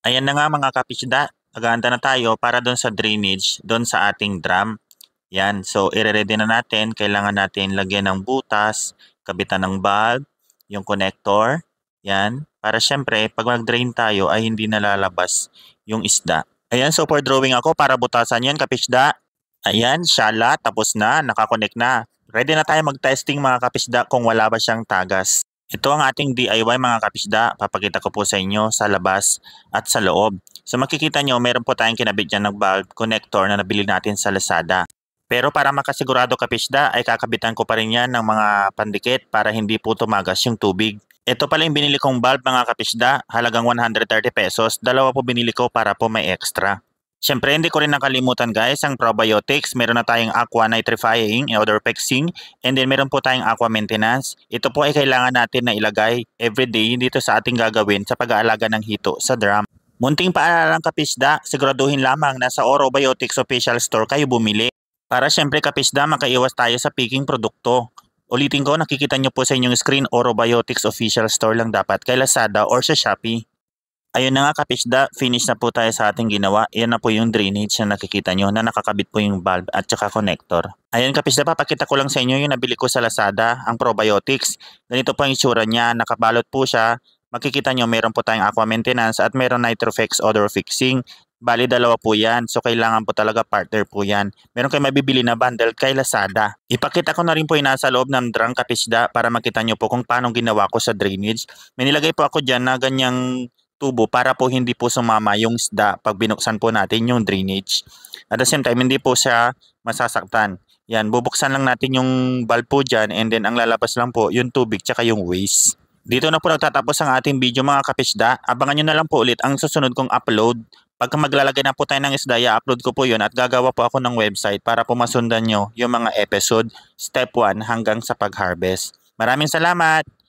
Ayan na nga mga kapisda, nag-aanda na tayo para doon sa drainage, doon sa ating drum. Yan, so ire-ready na natin. Kailangan natin lagyan ng butas, kabitan ng valve, yung connector. Yan, para syempre pag mag-drain tayo ay hindi nalalabas yung isda. Ayan, so for drawing ako para butasan yan kapisda. Ayan, shala, tapos na, nakakonect na. Ready na tayo mag-testing mga kapisda kung wala ba siyang tagas. Ito ang ating DIY mga kapisda. Papakita ko po sa inyo sa labas at sa loob. So makikita nyo, meron po tayong kinabit dyan ng valve connector na nabili natin sa Lazada. Pero para makasigurado kapisda ay kakabitan ko pa rin yan ng mga pandikit para hindi po tumagas yung tubig. Ito pala yung binili kong valve mga kapisda, halagang 130 pesos. Dalawa po binili ko para po may extra. Siyempre, hindi ko rin nakalimutan guys ang probiotics. Meron na tayong aqua nitrifying, odor fixing, and then meron po tayong aqua maintenance. Ito po ay kailangan natin na ilagay everyday dito sa ating gagawin sa pag-aalaga ng hito sa drum. Munting paalala lang kapisda, siguraduhin lamang na sa Orobiotics official store kayo bumili. Para siyempre kapisda, makaiwas tayo sa peaking produkto. Ulitin ko, nakikita nyo po sa inyong screen, Orobiotics official store lang dapat kay Lazada or sa Shopee. Ayun na nga kapisda, finish na po tayo sa ating ginawa. Yan na po yung drainage na nakikita nyo na nakakabit po yung valve at saka connector. Ayun kapisda, papakita ko lang sa inyo yung nabili ko sa Lazada, ang probiotics. Ganito po ang itsura niya, nakabalot po siya. Makikita nyo meron po tayong aqua maintenance at meron nitrofix odor fixing. Bali dalawa po yan, so kailangan po talaga partner po yan. Meron kayo mabibili na bundle kay Lazada. Ipakita ko na rin po yung nasa loob ng drum kapisda para makita nyo po kung paano ginawa ko sa drainage. May nilagay po ako dyan na ganyang tubo para po hindi po sumama yung isda pag binuksan po natin yung drainage. At the same time, hindi po siya masasaktan. Yan, bubuksan lang natin yung valve po dyan and then ang lalabas lang po yung tubig tsaka yung waste. Dito na po nagtatapos ang ating video mga kapisda. Abangan nyo na lang po ulit ang susunod kong upload. Pagka maglalagay na po tayo ng isda, i-upload ko po yun at gagawa po ako ng website para po masundan nyo yung mga episode step 1 hanggang sa pag-harvest. Maraming salamat!